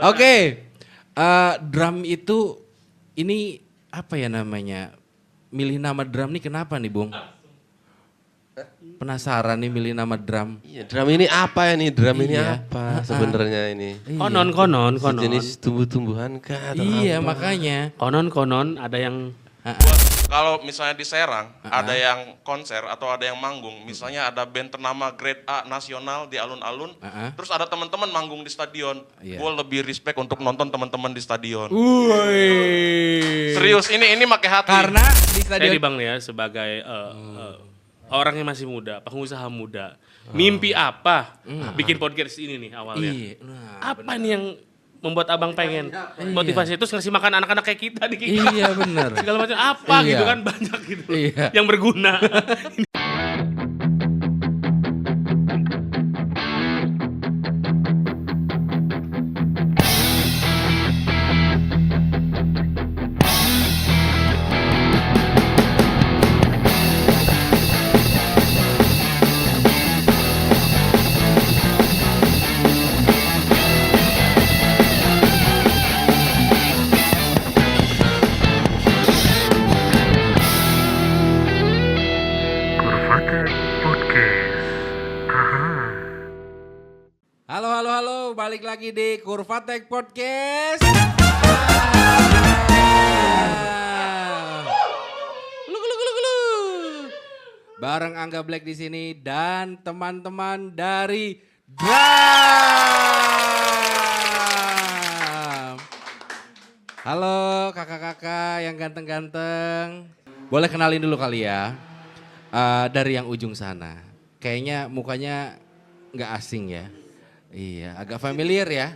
Oke, drum itu ini apa ya namanya? Milih nama drum nih kenapa nih Bung? Penasaran nih milih nama drum. Iya, drum ini apa ya nih? Drum ini Iya. apa sebenarnya ini? Konon. Sejenis tumbuh-tumbuhan kah? Atau Iya apa? makanya. Konon ada yang Kalau misalnya di Serang ada yang konser atau ada yang manggung, misalnya ada band ternama Grade A nasional di alun-alun, terus ada teman-teman manggung di stadion, Iya. gue lebih respect untuk nonton teman-teman di stadion. Woi. Serius, ini pakai hati. Karena di saya stadion di Bang ya sebagai orang yang masih muda, pengusaha muda. Mimpi apa bikin podcast ini nih awalnya? Iya. Nah, Apa nih yang membuat abang pengen motivasi itu ngasih makan anak-anak kayak kita di kita. iya bener. Segala macam apa Iya. gitu kan banyak gitu loh, Iya. yang berguna. Halo, balik lagi di Kurvatek Podcast. Gulu. Bareng Angga Black di sini dan teman-teman dari Drum. Halo kakak-kakak yang ganteng-ganteng. Boleh kenalin dulu kali ya. Dari yang ujung sana. Kayaknya mukanya nggak asing ya. Iya, agak familiar ya.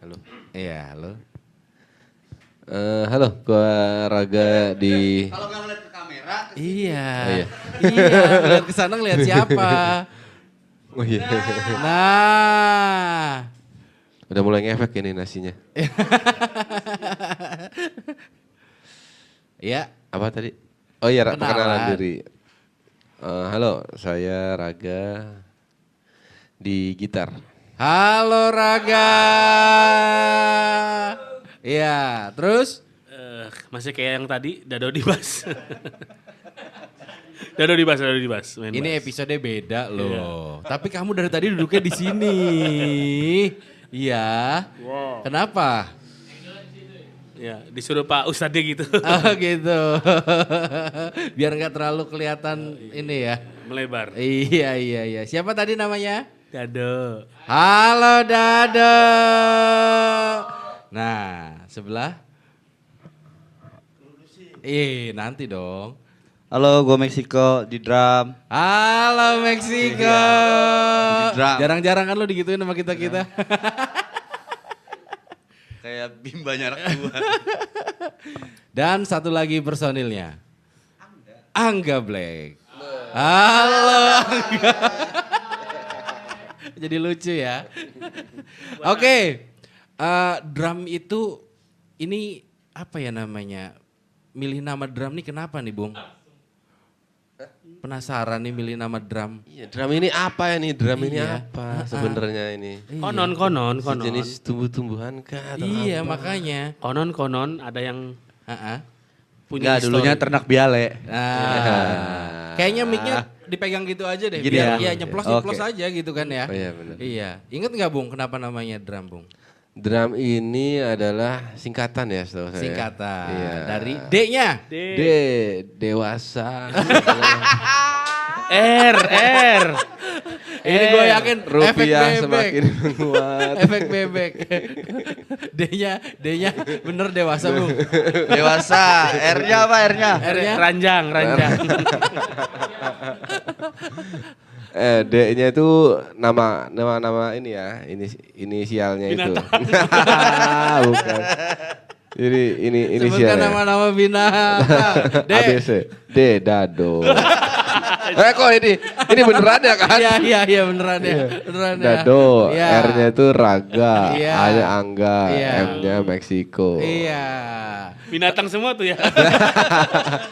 Halo. Iya, halo. Halo, gua Raga di... Kalau nggak ngeliat ke kamera, Iya. Oh, iya. Iya, ngeliat ke sana ngeliat siapa. Oh iya. Nah. Udah mulai ngefek ini nasinya. Iya. Apa tadi? Oh iya, Kenalan. perkenalan diri. Halo, saya Raga di gitar. Halo Raga. Iya, terus? Masih kayak yang tadi, Dado di bass. Dado di bass. Main Ini bass. episode beda loh. Tapi kamu dari tadi duduknya di sini. Iya. Wow. Kenapa? Ya, disuruh Pak Ustadznya gitu. Oh gitu. Biar nggak terlalu kelihatan ini ya. Melebar. Iya. Siapa tadi namanya? Dado. Halo Dado. Nah, sebelah. Nanti dong. halo, gue Meksiko di drum. Halo Meksiko. Di drum. Jarang-jarang kan lu digituin sama kita-kita. Kayak bimbanya anak tua. Dan satu lagi personilnya. Angga Black. Halo Angga. Jadi lucu ya. Oke. Drum itu ini apa ya namanya? Milih nama drum nih kenapa nih Bung? Penasaran nih milih nama drum. Iya, drum ini apa ya nih? Drum ini Iya. apa sebenarnya ini? Konon. Sejenis tumbuh-tumbuhan kah? Atau Iya apa? makanya. Konon ada yang punya Enggak, dulunya history. ternak biale. Nah, kayaknya mic-nya dipegang gitu aja deh. Gini Biar ya? ya nyeplos-nyeplos Oke. aja gitu kan ya. Oh iya benar. Iya. Ingat nggak Bung kenapa namanya drum Bung? Drum ini adalah singkatan ya setahu saya. Singkatan. Iya. Dari D-nya. D, dewasa. R. Ini gue yakin efek Rupiah bebek. semakin menguat. Efek bebek. D-nya bener dewasa Bung. Dewasa, R-nya apa R-nya? R-nya Ranjang. D-nya itu nama ini ya, inisialnya itu. Bukan. Jadi ini sebutkan inisialnya. nama-nama binatang. D. ABC. D, Dado. Kok ini beneran ya kan? Iya beneran ya. Beneran ya. Dado, Iya. R-nya itu Raga, Iya. A-nya Angga, Iya. M-nya Meksiko. Iya. Binatang semua tuh ya.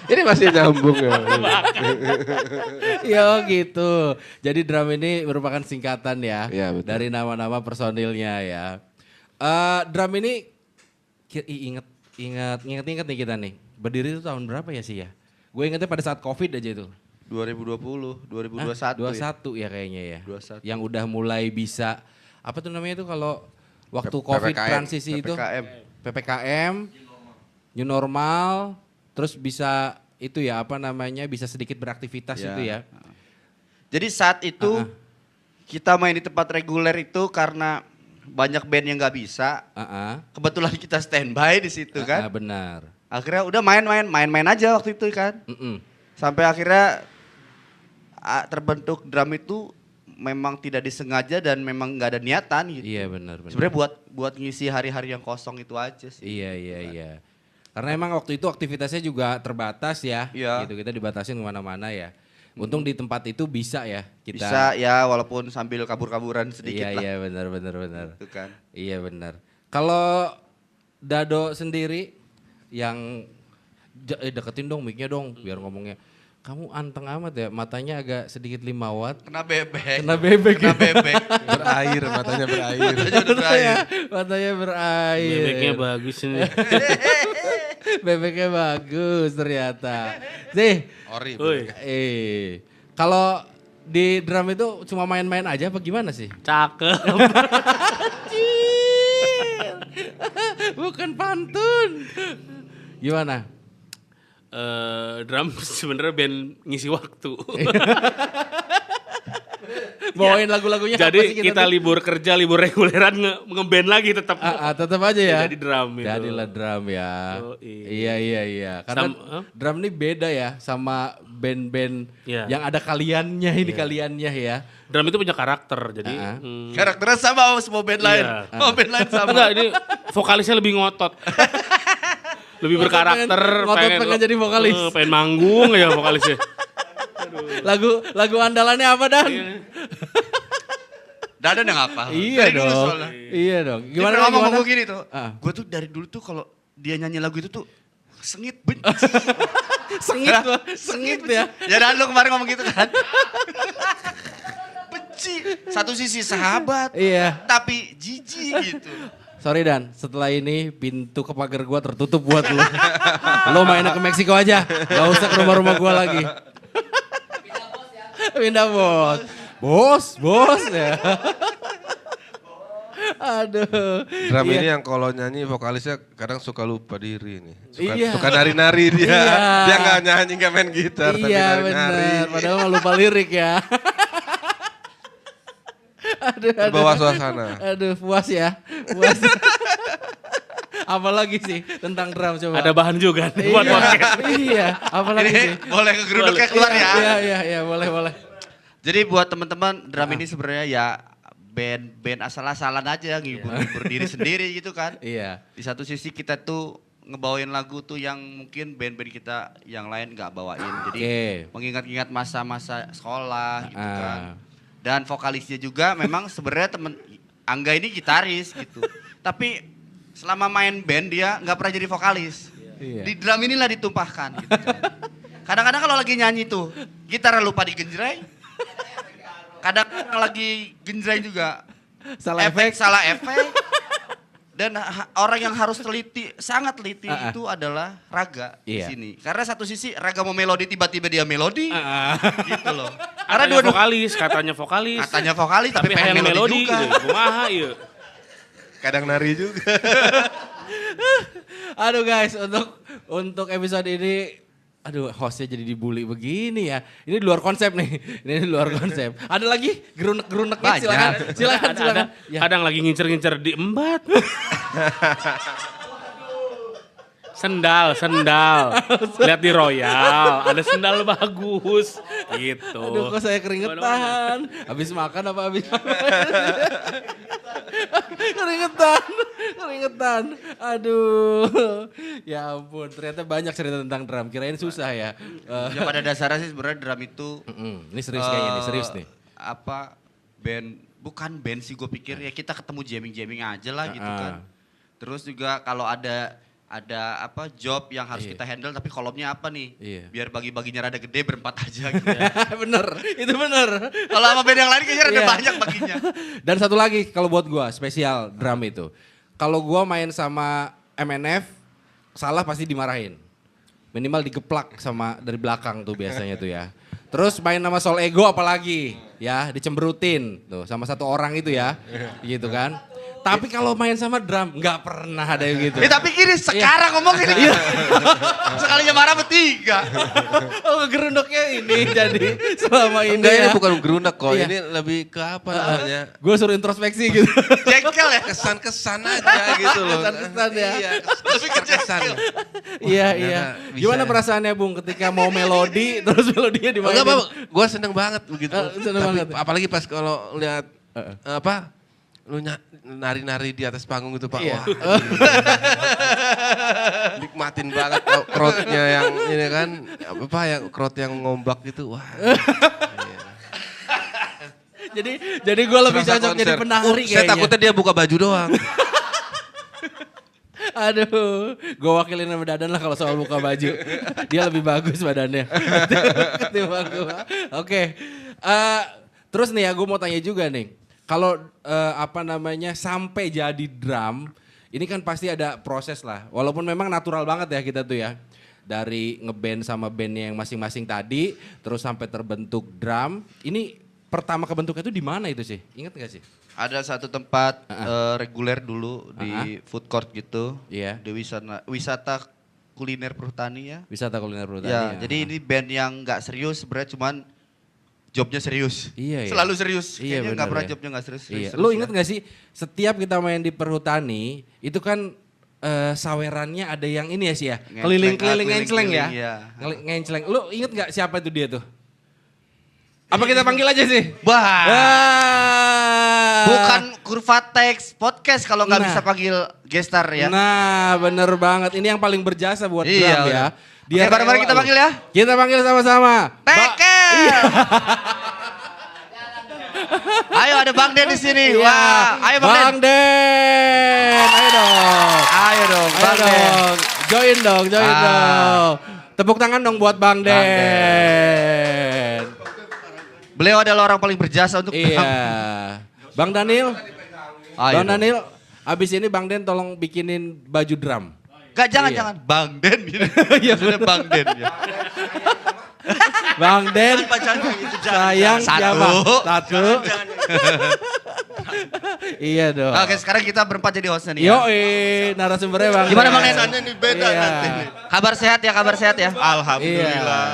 Ini masih nyambung ya. Ya gitu. Jadi drum ini merupakan singkatan ya. Iya, betul. Dari nama-nama personilnya ya. Drum ini ingat nih kita nih. Berdiri itu tahun berapa ya sih ya? Gue ingetnya pada saat Covid aja itu. 2020, 2021 21 ya kayaknya ya. 21. Yang udah mulai bisa apa tuh namanya itu kalau waktu Covid PPKM. transisi itu PPKM. PPKM, new normal, terus bisa itu ya apa namanya bisa sedikit beraktivitas Ya. itu ya. Jadi saat itu kita main di tempat reguler itu karena banyak band yang nggak bisa. Kebetulan kita standby di situ kan. Benar. Akhirnya udah main aja waktu itu kan. Sampai akhirnya terbentuk drum itu memang tidak disengaja dan memang nggak ada niatan gitu. Iya benar. Sebenarnya buat ngisi hari-hari yang kosong itu aja sih. Iya. Karena emang waktu itu aktivitasnya juga terbatas ya. Iya. Gitu kita dibatasin kemana-mana ya. Untung di tempat itu bisa ya kita. Bisa ya walaupun sambil kabur-kaburan sedikit lah. Iya benar. Itu kan. Iya benar. Kalau Dado sendiri yang deketin dong mic-nya dong biar ngomongnya. Kamu anteng amat ya, matanya agak sedikit 5 watt. Kena bebek. Kena bebek. Kena bebek. Berair, matanya berair. Matanya berair. Bebeknya bagus ini. Bebeknya bagus ternyata. Sih. Ori. Woi, Kalau di drum itu cuma main-main aja apa gimana sih? cakep. Bukan pantun. Gimana? Drum sebenarnya band ngisi waktu. Bawain lagu-lagunya apa Jadi sih kita libur kerja, libur reguleran nge-band lagi tetap. tetap aja ya. Jadi drum itu. Jadilah drum ya. Oh, Iya. Karena drum ini beda ya sama band-band Iya. yang ada kaliannya ini kaliannya ya. Drum itu punya karakter, jadi Karakternya sama semua band lain. Iya. Oh band lain sama. enggak, ini vokalisnya lebih ngotot. Lebih berkarakter, pengen jadi vokalis. Pengen manggung ya vokalisnya. Lagu andalannya apa Dan? Dadan yang apa? Iya Dari dulu dong. soalnya. Iya dong. Dia Gimana pernah ngomong gimana? ke gue gini tuh. Ah. Gue tuh dari dulu tuh kalau dia nyanyi lagu itu tuh sengit benci. Sengit ya. Ya Dan lu kemarin ngomong gitu kan. Benci. Satu sisi sahabat. Iya. Tapi jijik gitu. Sorry Dan, setelah ini pintu ke pagar gua tertutup buat lu. Lu mainnya ke Meksiko aja, gak usah ke rumah-rumah gua lagi. Pindah bos. Bos ya. Aduh. Drum Iya. ini yang kalau nyanyi vokalisnya kadang suka lupa diri nih. Iya. Suka nari-nari dia. Iya. Dia nggak nyanyi, nggak main gitar, tapi Iya nari-nari. bener, padahal mah lupa lirik ya. Aduh, Terbawa suasana. Aduh, puas ya. Puas. Apalagi sih tentang drum coba. Ada bahan juga nih buat podcast. Iya, apalagi sih. Ini boleh ke geruduknya keluar ya. Iya, boleh. Jadi buat teman-teman drum ini sebenarnya ya band asal-asalan aja ngibur diri sendiri gitu kan. Iya. Di satu sisi kita tuh ngebawain lagu tuh yang mungkin band-band kita yang lain nggak bawain. Jadi Oke. mengingat-ingat masa-masa sekolah gitu kan. Ah. Dan vokalisnya juga memang sebenarnya temen Angga ini gitaris gitu. Tapi selama main band dia nggak pernah jadi vokalis. Iya. Di drum inilah ditumpahkan gitu kan. Kadang-kadang kalau lagi nyanyi tuh gitar lupa digenjreng. Kadang-kadang lagi genjreng juga. Salah efek. Salah efek. Dan orang yang harus teliti, sangat teliti itu adalah Raga di Iya. sini. Karena satu sisi Raga mau melodi tiba-tiba dia melodi. Gitu loh. Karena Katanya dua-dua katanya vokalis. katanya vokalis tapi pengen hayang melodi juga. Kumaha ieu. Kadang nari juga. Aduh guys, untuk episode ini aduh hostnya jadi dibully begini ya. Ini di luar konsep nih. Ini di luar konsep. Ada lagi gerunek-geruneknya Banyak. silakan. Ya. Kadang lagi ngincer-ngincer di embat. Sendal. Lihat di Royal, ada sendal bagus. Gitu. Aduh kok saya keringetan. Habis makan apa habis keringetan. Keringetan. Aduh. Ya ampun, ternyata banyak cerita tentang drum. Kirain susah ya. Ya pada dasarnya sih sebenarnya drum itu Ini serius kayaknya nih, serius nih. Apa bukan band sih gue pikir ya kita ketemu jamming-jamming aja lah gitu kan. Terus juga kalau ada apa job yang harus kita handle tapi kolomnya apa nih? Iya. Biar bagi-baginya rada gede berempat aja gitu ya. Bener, itu bener. Kalau sama band yang lain kayaknya rada Iya. banyak baginya. Dan satu lagi kalau buat gua spesial drum itu. Kalau gua main sama MNF salah pasti dimarahin. Minimal digeplak sama dari belakang tuh biasanya tuh ya. Terus main sama Sol Ego apalagi ya dicemberutin tuh sama satu orang itu ya. Gitu kan. Tapi kalau main sama drum nggak pernah ada yang gitu. Tapi gini sekarang ngomong gini. Sekalinya marah bertiga. Oh gerunduknya ini jadi selama ini Enggak, ya. ini bukan gerundak kok, Iya. ini lebih ke apa namanya? Gue suruh introspeksi gitu. Jengkel ya. Kesan-kesan aja gitu loh. Kesan-kesan ya. Iya, kesan. Iya iya. bisa. Gimana perasaannya Bung ketika mau melodi terus melodinya dimainin? Enggak apa, gue seneng banget begitu. Seneng banget. Apalagi pas kalau lihat apa, lu nari-nari di atas panggung itu Pak. Iya. Wah, nikmatin banget crowd-nya yang ini kan, apa yang crowd yang ngombak gitu. Wah. Jadi gue lebih Serasa cocok jadi konser. penari Saya kayaknya. takutnya dia buka baju doang. Aduh, gue wakilin sama Dadan lah kalau soal buka baju. Dia lebih bagus badannya. Ketimbang gue. Oke. Terus nih ya gue mau tanya juga nih. Kalau apa namanya sampai jadi drum, ini kan pasti ada proses lah. Walaupun memang natural banget ya kita tuh ya. Dari ngeband sama bandnya yang masing-masing tadi, terus sampai terbentuk drum. Ini pertama kebentuknya itu di mana itu sih? Ingat gak sih? Ada satu tempat reguler dulu di food court gitu. Iya. Di wisata kuliner perhutani ya. Wisata kuliner perhutani. Ya, jadi ini band yang nggak serius sebenarnya cuman jobnya serius. Iya, iya. Selalu serius. Iya, Kayaknya nggak bener pernah ya. jobnya nggak serius. Iya. Lu inget gak sih setiap kita main di perhutani itu kan sawerannya ada yang ini ya sih ya. Ngencleng, Keliling-keliling ngencleng ya. iya. Ngencleng. Lu inget gak siapa itu dia tuh? Apa kita panggil aja sih? Wah. Ah. Bukan kurva teks podcast kalau nggak Nah. bisa panggil gestar ya. Nah bener banget. Ini yang paling berjasa buat Iya, drum ya. Oke, bareng-bareng kita panggil ya. Kita panggil sama-sama. Tekel. Iya. Ayo ada Bang Den di sini. Iya. Wah, ayo Bang Den. Den. Ayo dong. Ayo dong, Ayo Bang Den. dong. Join dong. Ah. dong. Tepuk tangan dong buat Bang Den. Beliau adalah orang paling berjasa untuk Iya. Bang Daniel. Ayo Bang dong. Daniel, abis ini Bang Den tolong bikinin baju drum. Gak, jangan, Iya. jangan. Bang Den gitu. Iya, sudah Bang Den. Ya. Bang Den, sayang Satu. siapa? Satu. Iya dong. Oke, sekarang kita berempat jadi hostnya nih ya. Yoi, narasumbernya Bang Gimana, Den. Bang Den? Ini beda Iya. nanti. Kabar sehat ya, kabar sehat ya. Alhamdulillah.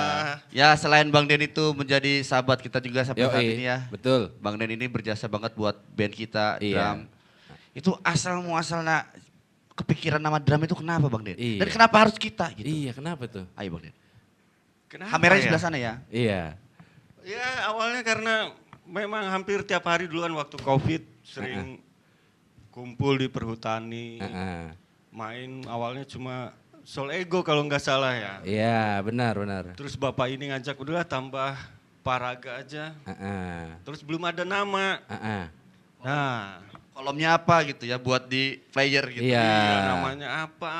Ya, selain Bang Den itu menjadi sahabat kita juga sampai saat Yoi, ini ya. betul. Bang Den ini berjasa banget buat band kita, Iya. drum. Itu asal muasalnya kepikiran nama drum itu kenapa Bang Den? Iya. Dan kenapa harus kita gitu? Iya, kenapa tuh? Ayo Bang Den. Kenapa Kameranya ya? sebelah sana ya. Iya. Ya awalnya karena memang hampir tiap hari duluan waktu COVID sering kumpul di perhutani. Heeh. Main awalnya cuma Sol Ego kalau nggak salah ya. Iya, benar. Terus bapak ini ngajak udahlah tambah Paraga aja. Heeh. Terus belum ada nama. Heeh. Nah, Kolomnya apa gitu ya buat di player gitu. Iya. iya, namanya apa?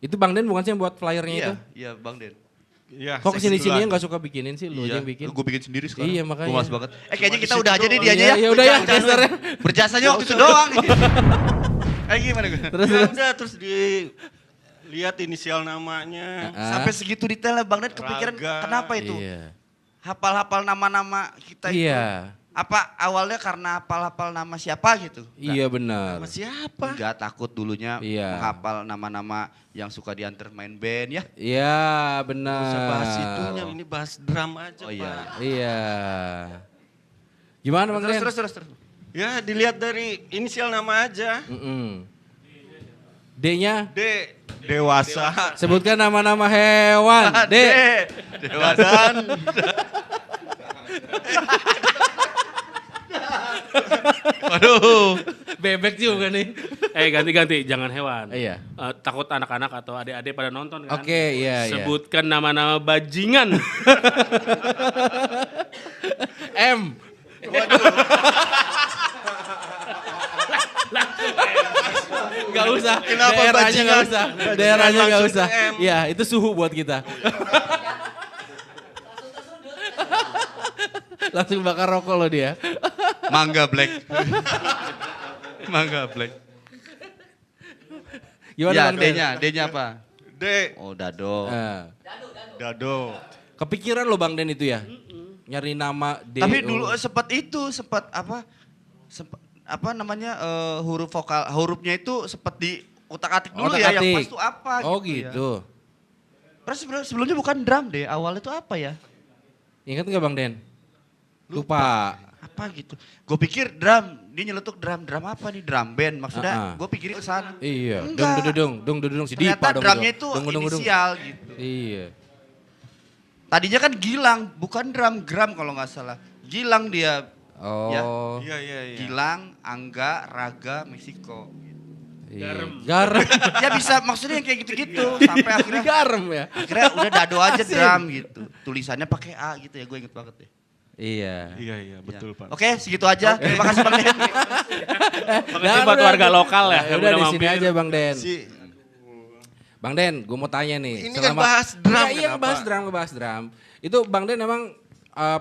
Itu Bang Den bukan sih yang buat flyernya Iya, itu? iya Bang Den. Ya, Kok kesini-sininya gak suka bikinin sih, lu aja yang bikin? Gue bikin sendiri sekarang. Iya, makanya. Gue malas banget. Kayaknya kita udah aja deh dia aja ya. Iya, udah ya, gesternya. Berjasanya waktu itu doang. Gimana gue? Terus, ya terus. udah terus dilihat inisial namanya. Sampai segitu detailnya Bang Den kepikiran Raga. kenapa itu? Iya. Hafal-hafal nama-nama kita itu. Iya. Apa awalnya karena hafal-hafal nama siapa gitu? Iya benar. Sama siapa? Enggak takut dulunya Iya. menghafal nama-nama yang suka diantar main band ya. Iya Nggak benar. usah bahas itunya, ini bahas drum aja Oh iya. Pak. Iya. Gimana Bang Den? Terus. Ya dilihat dari inisial nama aja. D-nya Dewasa. sebutkan nama-nama hewan. D. Dan Waduh. Bebek juga nih. Ganti-ganti, jangan hewan. Iya. Takut anak-anak atau adik-adik pada nonton kan. Oke, iya. Sebutkan nama-nama bajingan. M. Gak usah. Kenapa Daerahnya bajingan? gak usah. Daerahnya gak langsung usah. ke M. Iya, itu suhu buat kita. Langsung bakar rokok loh dia. Mangga Black. Mangga Black. Gimana Ya, Bang Den? D-nya apa? D. Oh, Dado. Dado. Kepikiran lo Bang Den itu ya? Nyari nama D. Tapi dulu sempat apa namanya huruf vokal, hurufnya itu sempat di utak-atik dulu ya, yang pas itu apa Oh gitu. Ya. gitu. Terus sebelumnya bukan drum deh, awalnya itu apa ya? Ingat nggak Bang Den? Lupa. Apa gitu. Gue pikir drum, dia nyeletuk drum apa nih? Drum band maksudnya. Gue pikirin ke sana. Iya. Enggak. Dong si Dipa Ternyata dong. drumnya itu Dong. inisial gitu. Iya. Tadinya kan Gilang, bukan gram kalau nggak salah. Gilang dia. Oh. Iya, iya, iya. Gilang, Angga, Raga, Meksiko. Iya. Garam. Ya bisa maksudnya yang kayak gitu-gitu sampai akhirnya Garam ya. akhirnya udah Dado aja drum gitu. Tulisannya pakai A gitu ya, gue inget banget deh. Iya. Iya, iya, betul Pak. Oke, segitu aja. Terima kasih Bang Den. Makasih buat warga lokal ya. yang Udah di mampir. sini aja Bang Den. Si Bang Den, gue mau tanya nih. Ini kan bahas drum, Iya, kenapa? ngebahas drum. Itu Bang Den emang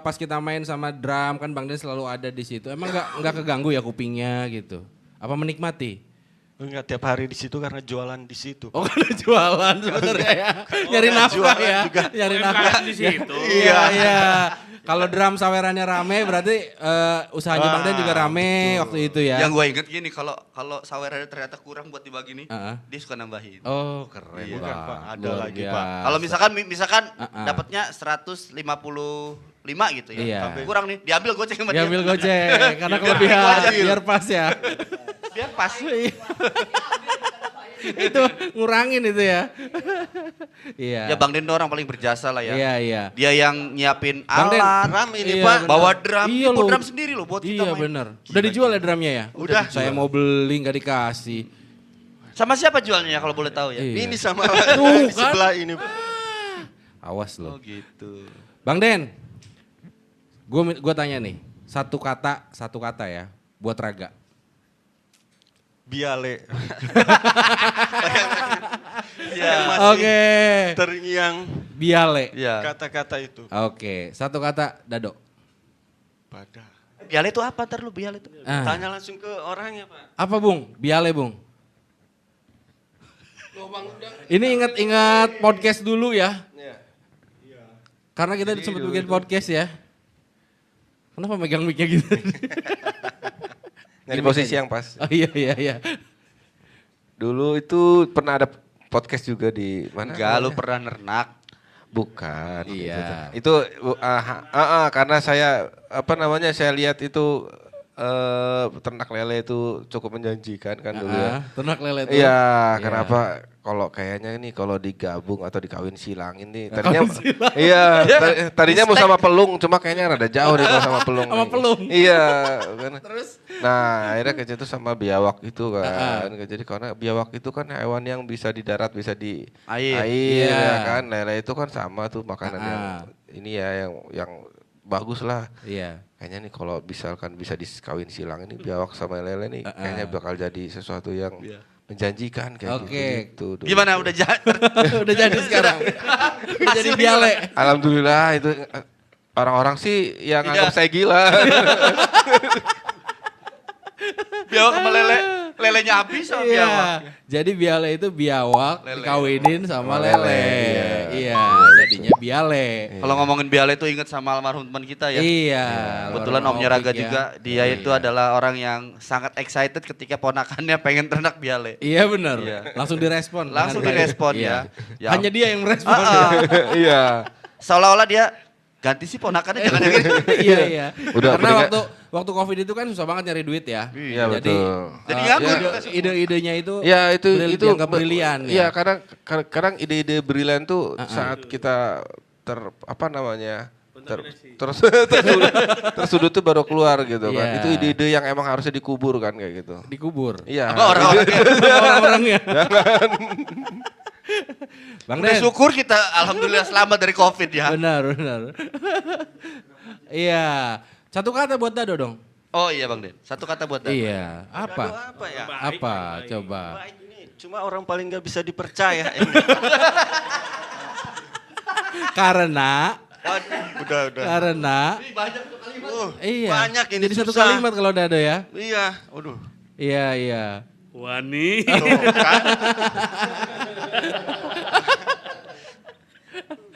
pas kita main sama drum kan Bang Den selalu ada di situ. Emang nggak keganggu ya kupingnya gitu? Apa menikmati? enggak tiap hari di situ karena jualan di situ. Oh karena jualan sebenarnya ya. Nyari nafkah jualan ya. juga. Nyari UMKM nafkah. di situ. Iya, iya. Kalau drum sawerannya rame berarti usahanya Bang Den juga rame waktu itu ya. Yang gue inget gini, kalau sawerannya ternyata kurang buat dibagi nih, Heeh. dia suka nambahin. Oh keren Iya Bang. kan, Pak. Ada Luar lagi, biasa. Pak. Kalau misalkan dapatnya 155 gitu ya. Iya. Kurang nih, diambil goceng sama dia. Diambil goceng karena Biar kelebihan adil. biar pas ya. Biar pas. Itu ngurangin itu ya. Iya. Ya Bang Den orang paling berjasa lah ya. Iya, iya. Dia yang nyiapin Bang Den, alat, drum ini, iya, Pak. bener. bawa drum, Iya bawa loh. drum sendiri loh buat kita Iya main. bener. Udah dijual ya drumnya ya? Udah. Saya mau beli nggak dikasih. Sama siapa jualnya ya kalau boleh tahu ya? Iya. Ini sama Tuh, di kan? sebelah ini. Awas loh. gitu. Bang Den, gue tanya nih, satu kata ya, buat Raga. Biale. Iya. Oke, Terngiang Biale. Iya. kata-kata itu. Oke, satu kata Dado. Pada. Biale itu apa? Ntar lu Biale itu. Ah. Tanya langsung ke orangnya, Pak. Apa Bung? Biale Bung. Ini ingat podcast dulu ya. Karena kita sempat bikin podcast ya. Kenapa megang mic-nya gitu? Dari posisi yang pas. Oh iya. Dulu itu pernah ada podcast juga di mana? Enggak, lu pernah nernak. Bukan. Iya. Itu karena saya saya lihat itu ternak lele itu cukup menjanjikan kan dulu ya. Ternak lele tuh. Iya, Iya. kenapa kalau kayaknya ini kalau digabung atau dikawin silangin nih. Kawin Tadinya silang. iya, tadinya mau sama pelung, cuma kayaknya rada jauh deh kalau sama pelung. Sama pelung. Iya, kan. Terus? Nah, akhirnya kejatuh sama biawak itu kan. Jadi karena biawak itu kan hewan yang bisa di darat, bisa di Air. air Iya. ya kan. Lele itu kan sama tuh makanan yang ini ya yang bagus lah. Iya. Kayaknya nih kalau misalkan bisa dikawin silang ini biawak sama lele nih kayaknya bakal jadi sesuatu yang menjanjikan kayak Oke. gitu. Dulu. Gimana udah Udah jadi sekarang. Udah jadi Biale. Alhamdulillah itu orang-orang sih yang Tidak. anggap saya gila. biawak sama lelenya habis sama biawak. Iya. Jadi Biale itu biawak dikawinin sama Sama lele. lele, Iya, jadinya Biale. Kalau ngomongin Biale itu inget sama almarhum teman kita ya. Iya. Kebetulan Orang Omnya Raga Opik ya. juga, dia itu adalah orang yang sangat excited ketika ponakannya pengen ternak Biale. Iya benar. Iya. Langsung direspon. Langsung dengan baik. direspon Iya. ya. Hanya dia yang merespon. Iya. Seolah-olah dia ganti sih ponakannya jangan yang ini. Iya. Udah, Karena mendingan- waktu Covid itu kan susah banget nyari duit ya. Iya, Jadi betul. Jadi eh, nganggur. ide-idenya itu Ya itu dianggap brilian Iya, ya. kadang ide-ide brilian tuh saat kita apa namanya? terus tersudut tuh baru keluar gitu kan. Iya. Itu ide-ide yang emang harusnya dikubur kan kayak gitu. Dikubur. Iya. Apa Orang-orangnya. Bang Den. Bersyukur kita alhamdulillah selamat dari Covid ya. Benar, benar. Iya. Satu kata buat Dado dong. Oh iya Bang Den, satu kata buat Dado. Iya. Dado Apa? apa ya? Apa? Coba. Baik ini cuma orang paling nggak bisa dipercaya. Karena. Udah. Karena. Iya. Banyak ini Jadi satu susah. kalimat kalau Dado ya. Iya, waduh. Iya, iya. Wani. Tuh, kan?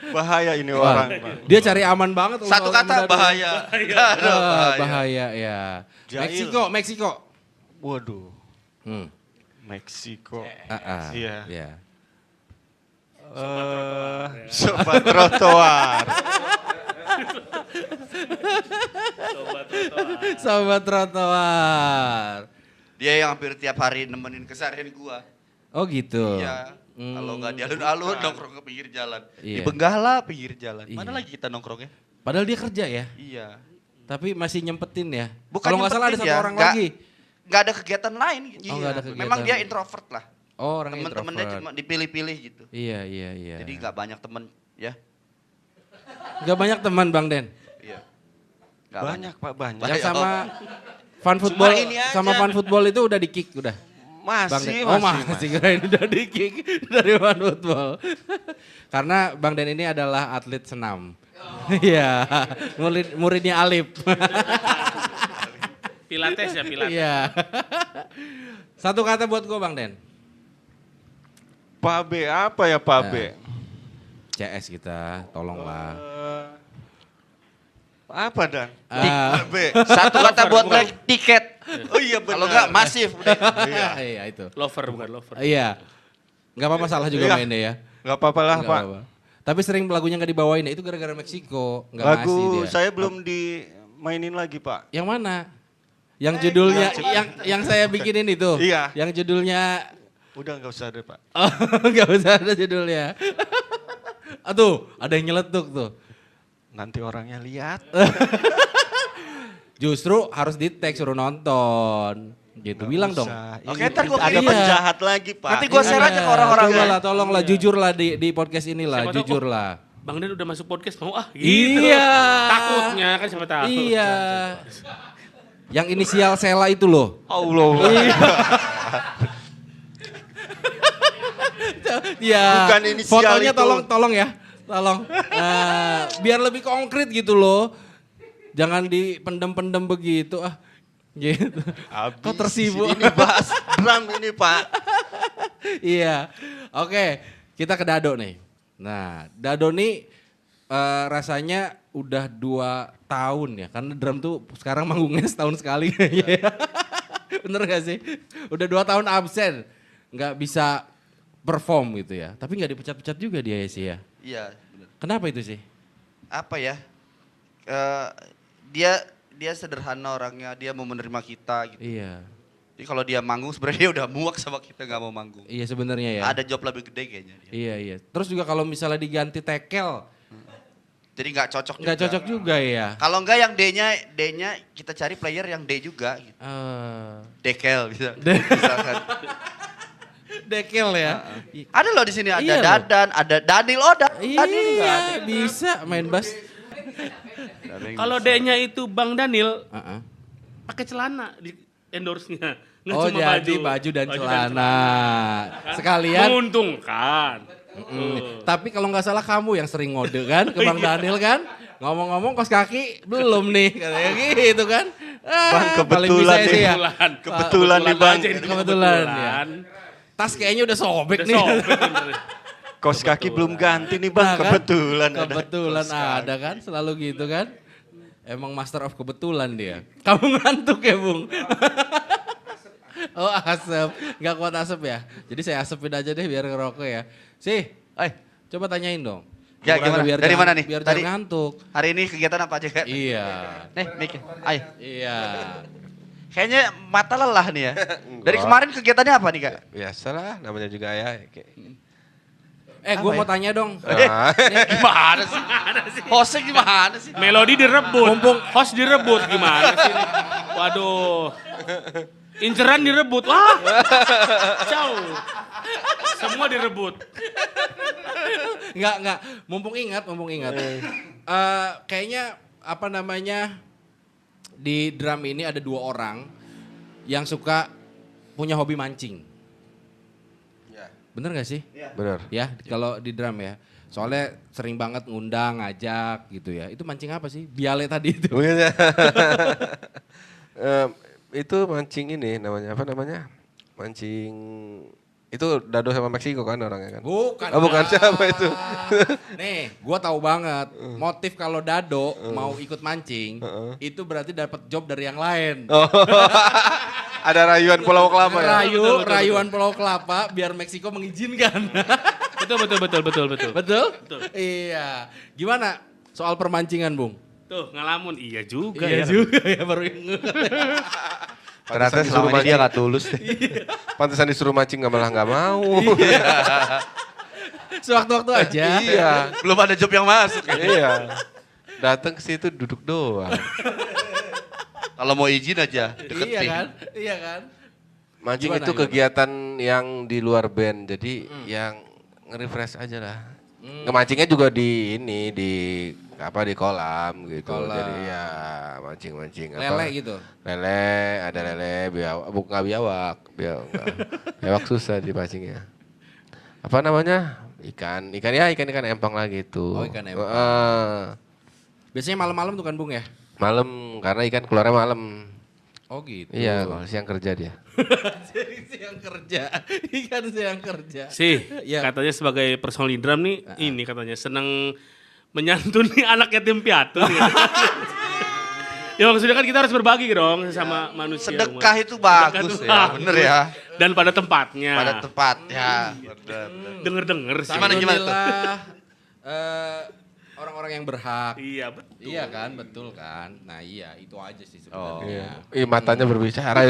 Bahaya ini Wah, orang. Pak. dia cari aman banget. Satu kata bahaya. Dado, Bahaya ya. Jahil. Meksiko. Waduh, Hmm. Meksiko. Iya. Iya. Sobat trotoar. Sobat trotoar. Dia yang hampir tiap hari nemenin keseharian gua. Oh gitu. Iya. Kalau nggak di alun-alun nongkrong ke pinggir jalan. Iya. Di Benggala pinggir jalan. Iya. Mana lagi kita nongkrongnya? Padahal dia kerja ya. Iya. Tapi masih nyempetin ya. Bukan Kalau nggak salah ada nyempetin satu ya, orang nggak- lagi. Nggak ada kegiatan lain. Oh, nggak ada kegiatan. Memang dia introvert lah. Oh orang Temen-temennya introvert. cuma dipilih-pilih gitu. Iya. Jadi nggak banyak temen ya. Nggak banyak teman Bang Den. Iya. Nggak Banyak Pak, banyak. Yang Banyak. sama fun football, ini aja. sama fun football itu udah di kick udah. Bang Masih, Den. Oh masih. masih kirain udah di kick dari fun football. Karena Bang Den ini adalah atlet senam. Iya, muridnya Alip. Pilates ya, pilates. Iya. Satu kata buat gue Bang Den. Pak B, apa ya Pak B? CS kita, tolonglah. Apa Dan? Ah, Pak B. Satu kata buat naik tiket. Oh iya benar. Kalau nggak masif udah. iya itu. Lover bukan lover. Iya. Nggak apa-apa salah juga Iya. mainnya ya. Nggak apa-apa lah Nggak Pak. apa-apa. Tapi sering lagunya nggak dibawain ya, itu gara-gara Meksiko. Nggak Lagu ngasih dia. saya belum dimainin lagi Pak. Yang mana? Yang judulnya, yang saya bikinin itu. Iya. Yang judulnya, Udah nggak usah deh Pak. oh, nggak usah ada judulnya. Aduh, ada yang nyeletuk tuh. Nanti orangnya lihat. Justru harus di tag suruh nonton. Gitu, Nggak bilang dong. usah. Oke, Ini ntar gua ada kirim. penjahat lagi Pak. Nanti gua share aja ke orang-orang Coba ya. lah, tolonglah, jujur lah di podcast inilah, Siapa tahu, jujur oh, lah. Bang Den udah masuk podcast mau gitu. Iya. Takutnya kan siapa tahu. Iya. Yang inisial Sela itu loh. Allah. Iya. Bukan inisial Fotonya itu. tolong ya. Tolong. Biar lebih konkret gitu loh. Jangan dipendem-pendem begitu ah. Gitu. Habis. Kok tersibuk. Ini bahas drum ini Pak. Iya. Oke, kita ke Dado nih. Nah, Dado nih rasanya udah 2 tahun ya. Karena drum tuh sekarang manggungnya setahun sekali kayaknya ya. Bener gak sih? Udah 2 tahun absen. Nggak bisa perform gitu ya. Tapi nggak dipecat-pecat juga dia ya sih ya. Iya, benar. Kenapa itu sih? Apa ya? Dia sederhana orangnya, dia mau menerima kita gitu. Iya. Jadi kalau dia manggung sebenarnya dia udah muak sama kita nggak mau manggung. Iya sebenarnya ya. Ada job lebih gede kayaknya dia. Iya. Terus juga kalau misalnya diganti tekel, Jadi nggak cocok nggak juga. cocok juga ya. Kalau enggak yang D-nya kita cari player yang D juga gitu. Dekel bisa. Misalkan. Dekel ya. Ada loh di sini ada Iya loh. Dadan, ada Daniel Daniel juga ada. Iya bisa main bass. Kalau D-nya itu Bang Daniel Uh-uh. pakai celana di endorse-nya. Nggak Oh cuma jadi baju dan celana. Sekalian. Menguntungkan. Tapi kalau nggak salah kamu yang sering ngode kan ke Bang Daniel kan. Ngomong-ngomong kos kaki belum nih katanya gitu kan. Bang, paling kebetulan bisa sih ya. Kebetulan nih, Bang. aja ini Kebetulan ya. Tas kayaknya udah sobek Udah nih. sobek bener. Kos kaki belum ganti nih Bang, Nah, kan? kebetulan ada. Kebetulan kos kaki. ada kan, selalu gitu kan. Emang master of kebetulan dia. Kamu ngantuk ya, Bung? Oh asap, nggak kuat asap ya. Jadi saya asepin aja deh biar ngerokok ya. Sih, coba tanyain dong. Ya, gimana? Biar Dari jangan- mana nih? Biar Tadi- jangan ngantuk. Hari ini kegiatan apa aja kan? Iya, Nih, Miki. Ayo. iya. Kayaknya mata lelah nih ya. Dari Enggak. kemarin kegiatannya apa nih Kak? Biasalah namanya juga ya. Gue mau tanya dong. Gimana sih? Hostnya gimana sih? Melodi direbut, host direbut gimana sih ini? Waduh. Inceran direbut. Wah. Jauh. Semua direbut. Enggak. Mumpung ingat. Kayaknya apa namanya di drum ini ada 2 orang yang suka punya hobi mancing. Bener gak sih? Benar. Ya, kalau di drum ya. Soalnya sering banget ngundang, ngajak gitu ya. Itu mancing apa sih? Biale tadi itu. Mungkin ya. Itu mancing ini namanya apa namanya? Mancing itu Dado sama Meksiko kan orangnya kan? Bukan. Oh, bukan siapa itu? Nih, gua tahu banget. Motif kalau Dado mau ikut mancing, itu berarti dapat job dari yang lain. Oh. Ada rayuan Pulau Kelapa ya? Rayuan Pulau Kelapa biar Meksiko mengizinkan. Betul. Betul? Iya. Gimana soal permancingan, Bung? Tuh, ngalamun. Iya juga Iya ya. juga ya baru ingat. Ternyata selama ini dia gak tulus. Pantesan disuruh mancing malah nggak mau. Sewaktu-waktu aja. Iya. Belum ada job yang masuk. Iya. Datang ke situ duduk doang. Kalau mau izin aja, deketin. Iya kan? Mancing Gimana, itu gimana? kegiatan yang di luar band, jadi yang nge-refresh aja lah. Ngemancingnya juga di ini, di kolam gitu. Kolam. Jadi ya mancing-mancing. Lele gitu. Lele, ada lele, nggak biawak, biawak susah dipancingnya. Apa namanya? Ikan empang lah gitu. Oh, ikan empang. Biasanya malam-malam tuh kan, Bung ya? Malam, karena ikan keluarnya malam. Oh gitu. Iya, kalau siang kerja dia. Jadi siang kerja. Ikan siang kerja. Sih, Ya. katanya sebagai personal di drum nih, ini katanya seneng menyantuni anak yatim piatu. Ya maksudnya kan kita harus berbagi dong sama manusia. Sedekah umat. itu bagus Sedekah itu ya, bagus. bener ya. Dan pada tempatnya. Pada tempatnya. Denger-denger sih. Gimana tuh? Alhamdulillah, orang-orang yang berhak. Iya betul. Iya kan, betul kan. Nah iya, itu aja sih sebenarnya. Ih, matanya berbicara.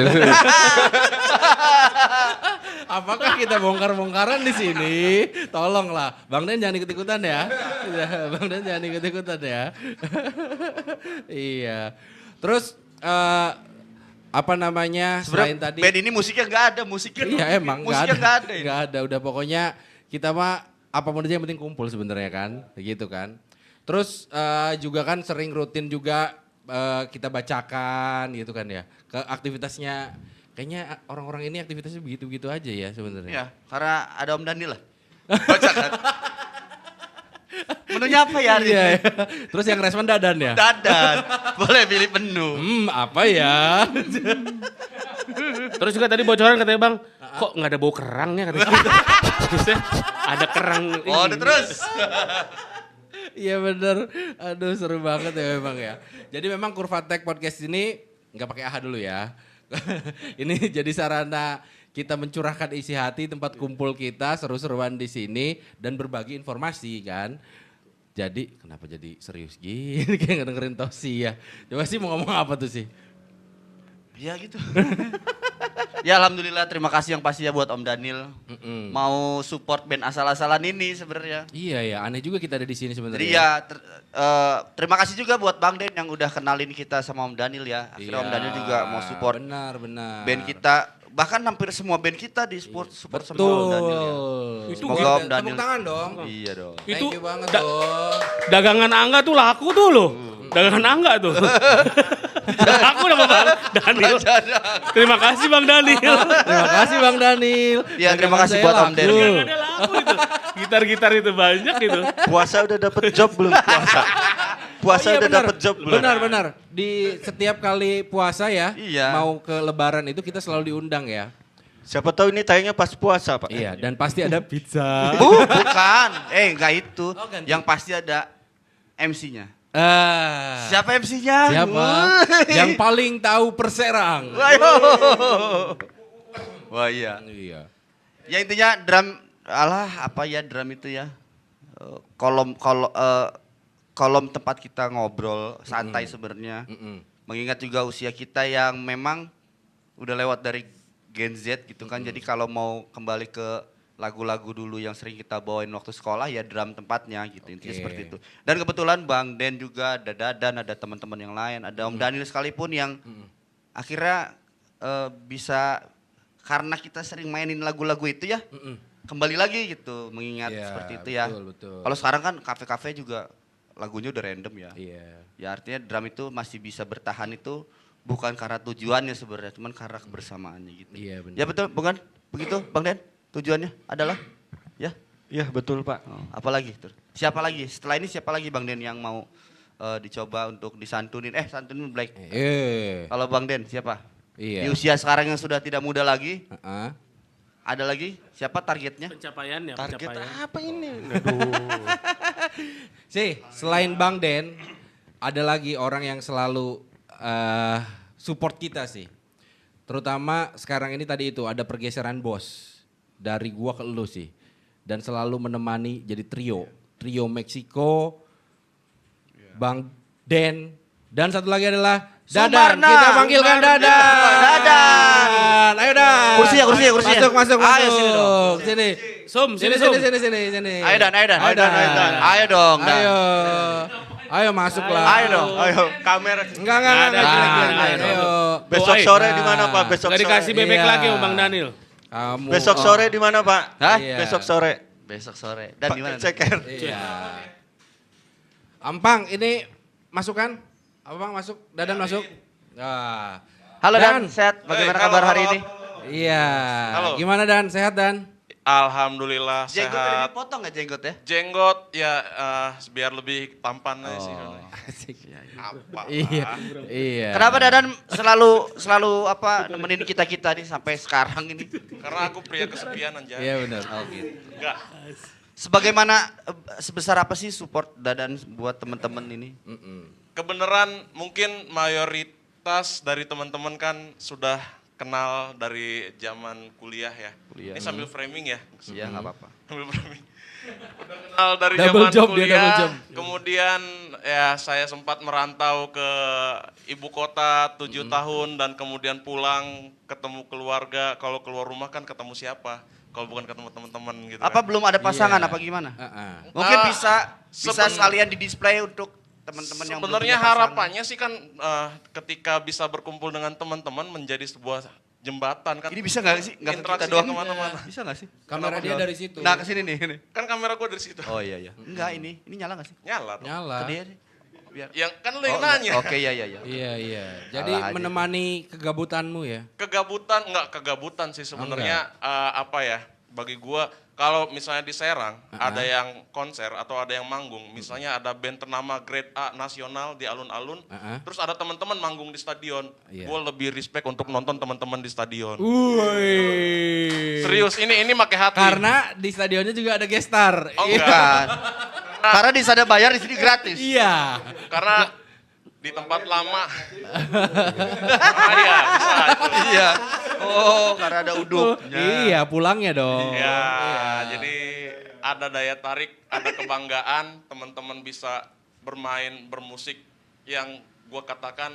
Apakah kita bongkar-bongkaran di sini? Tolonglah, Bang Den jangan ikut-ikutan ya. Bang Den jangan ikut-ikutan ya. Iya. Terus apa namanya selain tadi? Band ini musiknya nggak ada, musiknya. Iya emang musiknya nggak ada. ini. Nggak ada. Udah pokoknya kita mah apapun aja yang penting kumpul sebenarnya kan, gitu kan. Terus juga kan sering rutin juga kita bacakan gitu kan ya. Ke aktivitasnya kayaknya orang-orang ini aktivitasnya begitu-begitu aja ya sebenarnya. Iya, karena ada Om Daniel lah. Bacakan. Menunya apa ya hari Iya, ini? iya. Terus yang respon Dadan ya? Dadan. Boleh pilih menu. Apa ya? Terus juga tadi bocoran katanya Bang, kok nggak ada bau kerangnya katanya. Terusnya ada kerang. Oh, udah terus. Iya bener. Aduh seru banget ya memang ya. Jadi memang Kurva Tech Podcast ini nggak pakai AHA dulu ya. Ini jadi sarana kita mencurahkan isi hati, tempat kumpul kita, seru-seruan di sini dan berbagi informasi kan. Jadi kenapa jadi serius gini kayak dengerin Tosi ya. Coba sih mau ngomong apa tuh sih? Ya gitu. Ya alhamdulillah terima kasih yang pastinya buat Om Daniel. Mau support band asal-asalan ini sebenarnya. Iya ya, aneh juga kita ada di sini sebenarnya. Jadi ya terima kasih juga buat Bang Den yang udah kenalin kita sama Om Daniel ya. Akhirnya Iya. Om Daniel juga mau support Benar. band kita. Bahkan hampir semua band kita di support sama Betul. Om Daniel ya. Itu Semoga Kita Om Daniel. tepuk tangan dong. Iya dong. Thank Itu you banget da- dong. dagangan Angga tuh laku tuh loh. Dagangan Angga tuh. Laku nama Bang Daniel. Terima kasih Bang Daniel. Terima kasih Bang Daniel. Iya, terima Dagangan kasih saya buat Om laku. Daniel. Ada laku itu. Gitar-gitar itu banyak gitu. Puasa udah dapet job belum puasa? Puasa Oh iya, udah benar. dapet job belum? Benar. Di setiap kali puasa ya, Iya. mau ke lebaran itu kita selalu diundang ya. Siapa tahu ini tayangnya pas puasa, Pak. Iya, dan pasti ada pizza. Bukan. Enggak itu. Oh, ganti. Yang pasti ada MC-nya. Ah, Siapa MC-nya? siapa? Yang paling tahu perserang. Ayo. Wah iya. Iya. Ya intinya drum, apa ya drum itu ya? Kolom tempat kita ngobrol santai sebenarnya. Mengingat juga usia kita yang memang udah lewat dari Gen Z gitu kan. Jadi kalau mau kembali ke lagu-lagu dulu yang sering kita bawain waktu sekolah ya drum tempatnya gitu. Intinya Oke. seperti itu. Dan kebetulan Bang Den juga ada Dadan, ada teman-teman yang lain, ada Om Daniel sekalipun yang akhirnya bisa karena kita sering mainin lagu-lagu itu ya. Kembali lagi gitu mengingat Iya, seperti itu ya. betul, betul. Kalau sekarang kan kafe-kafe juga lagunya udah random ya. Iya. Ya artinya drum itu masih bisa bertahan itu bukan karena tujuannya sebenarnya, cuman karena kebersamaannya gitu. Iya, benar. Ya betul, bukan? Begitu Bang Den? Tujuannya adalah? Ya? Iya betul Pak. Oh, apalagi? Siapa lagi? Setelah ini siapa lagi Bang Den yang mau dicoba untuk disantunin? Santunin Black. Kalau Bang Den siapa? Iya. Di usia sekarang yang sudah tidak muda lagi, Heeh. ada lagi? Siapa targetnya? Pencapaian ya, Target pencapaian. apa ini? Aduh. Sih, selain Bang Den, ada lagi orang yang selalu support kita sih. Terutama sekarang ini tadi itu ada pergeseran bos dari gua ke elu sih. Dan selalu menemani jadi trio. Trio Meksiko, Bang Den, dan satu lagi adalah Dadan. Sumarna. Kita panggilkan Dadan. Dadan. Ayo Dan. Kursinya. Masuk. Ayo sini dong. Sini. Sini. Sini. Ayo Dan. Ayo Dan. Ayo dong Dan. Ayo masuklah. Ayo dong. Ayo kamera. Enggak. Ada, jelek. ayo. Ayo. Besok Boy. sore di mana Pak? Besok Gak sore. dikasih bebek Iya. lagi sama Bang Daniel. Kamu. Besok sore di mana Pak? Hah? Iya. Besok sore. Besok sore. Dan di mana? Ceker. Iya. Ampang, ini masukan? Apa Bang masuk? Dadan masuk? Ah. Halo Dan, sehat? Bagaimana Halo, kabar hari halo. ini? Iya. Halo. Gimana Dan? Sehat Dan? Alhamdulillah Jenggot tadi sehat. dipotong nggak jenggot ya? Jenggot ya biar lebih tampan aja sih. Asik. Apa? Iya. Kenapa Dadan selalu apa nemenin kita nih sampai sekarang ini? Karena aku pria kesepian anjay. Iya benar. Oh gitu. Enggak. Sebagaimana sebesar apa sih support Dadan buat teman-teman ini? Kebenaran mungkin mayoritas dari teman-teman kan sudah kenal dari zaman kuliah ya. Kuliah. Ini sambil framing ya. Iya nggak apa-apa. Sambil framing. Udah kenal dari Double zaman job dia, kuliah. double job. Kemudian ya saya sempat merantau ke ibu kota 7 tahun dan kemudian pulang ketemu keluarga. Kalau keluar rumah kan ketemu siapa? Kalau bukan ketemu teman-teman gitu. Apa kan. belum ada pasangan Iya. apa gimana? Heeh. Mungkin Ah, bisa seben- sekalian di display untuk teman-teman yang belum Sebenarnya punya pasangan. harapannya sih kan ketika bisa berkumpul dengan teman-teman menjadi sebuah jembatan kan. Ini bisa nggak sih? Nggak ke kita Interaksinya doang. kemana-mana. Bisa nggak sih? Kamera dia dari situ. Nah kesini nih. Ini. Kan kamera gue dari situ. Oh iya. Enggak ini nyala nggak sih? Nyala. dong. Nyala. Ke dia sih. Biar. Yang kan lu yang Oh, nanya. Oke iya. Iya. Jadi Salah aja. menemani kegabutanmu ya. Kegabutan sih sebenarnya apa ya? Bagi gua kalau misalnya di Serang ada yang konser atau ada yang manggung, misalnya ada band ternama Grade A nasional di alun-alun, terus ada teman-teman manggung di stadion, Iya. gua lebih respect untuk nonton teman-teman di stadion. Woi. Serius, ini pakai hati. Karena di stadionnya juga ada gestar. Oh, Iya. enggak. Karena di sana bayar di sini gratis. Iya. Karena di tempat lama. Iya, bisa itu. Iya. Oh, karena ada uduk. Iya, pulangnya dong. Ya, Iya. jadi ada daya tarik, ada kebanggaan, teman-teman bisa bermain, bermusik yang gua katakan,